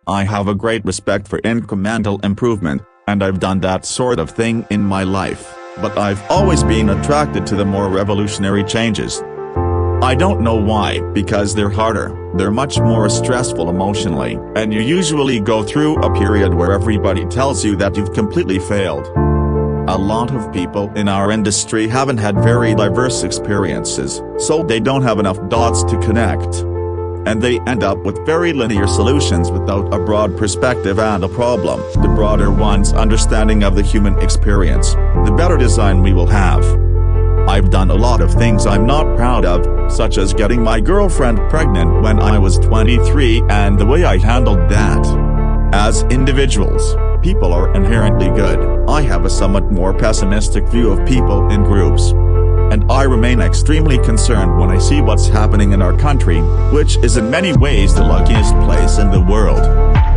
I have a great respect for incremental improvement, and I've done that sort of thing in my life, but I've always been attracted to the more revolutionary changes. I don't know why, because they're harder, they're much more stressful emotionally, and you usually go through a period where everybody tells you that you've completely failed. A lot of people in our industry haven't had very diverse experiences, so they don't have enough dots to connect. And they end up with very linear solutions without a broad perspective and a problem. The broader one's understanding of the human experience, the better design we will have. I've done a lot of things I'm not proud of, such as getting my girlfriend pregnant when I was 23 and the way I handled that. As individuals, people are inherently good. I have a somewhat more pessimistic view of people in groups. And I remain extremely concerned when I see what's happening in our country, which is in many ways the luckiest place in the world.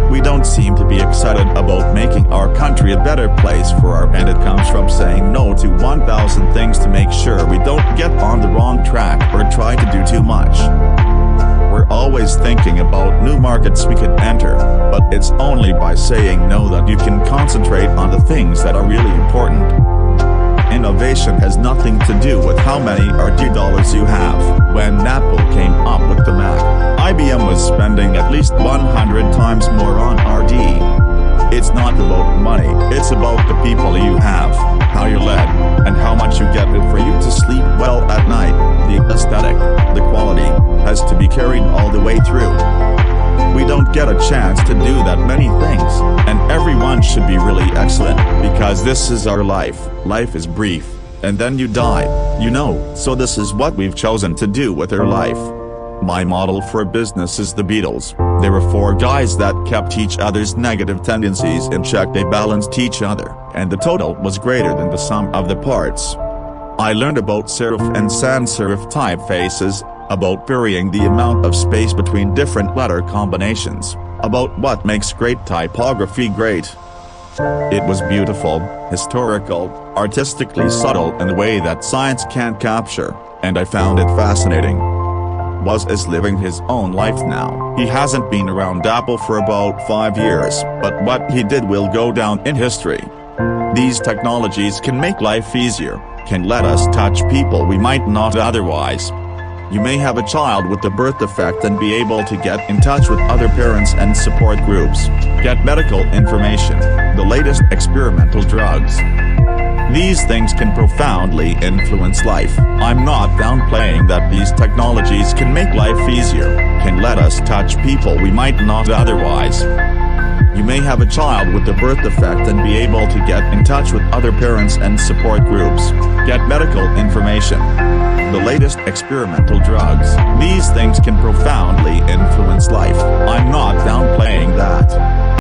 We don't seem to be excited about making our country a better place for our, and it comes from saying no to 1,000 things to make sure we don't get on the wrong track or try to do too much. We're always thinking about new markets we could enter, but it's only by saying no that you can concentrate on the things that are really important. Innovation has nothing to do with how many R&D dollars you have. When Apple came up with the Mac, IBM was spending at least 100 times more on R&D. It's not about money, it's about the people you have, how you're led, and how much you get for you to sleep well at night. The aesthetic, the quality, has to be carried all the way through. We don't get a chance to do that many things, and everyone should be really excellent, because this is our life. Life is brief, and then you die, so this is what we've chosen to do with our life. My model for business is the Beatles. There were 4 guys that kept each other's negative tendencies in check. They balanced each other, and the total was greater than the sum of the parts. I learned about serif and sans serif typefaces, about varying the amount of space between different letter combinations, about what makes great typography great. It was beautiful, historical, artistically subtle in a way that science can't capture, and I found it fascinating. Woz is living his own life now. He hasn't been around Apple for about 5 years, but what he did will go down in history. These technologies can make life easier, can let us touch people we might not otherwise. You may have a child with the birth defect and be able to get in touch with other parents and support groups, get medical information, the latest experimental drugs. These things can profoundly influence life. I'm not downplaying that these technologies can make life easier, can let us touch people we might not otherwise. You may have a child with a birth defect and be able to get in touch with other parents and support groups, get medical information, the latest experimental drugs. These things can profoundly influence life. I'm not downplaying that.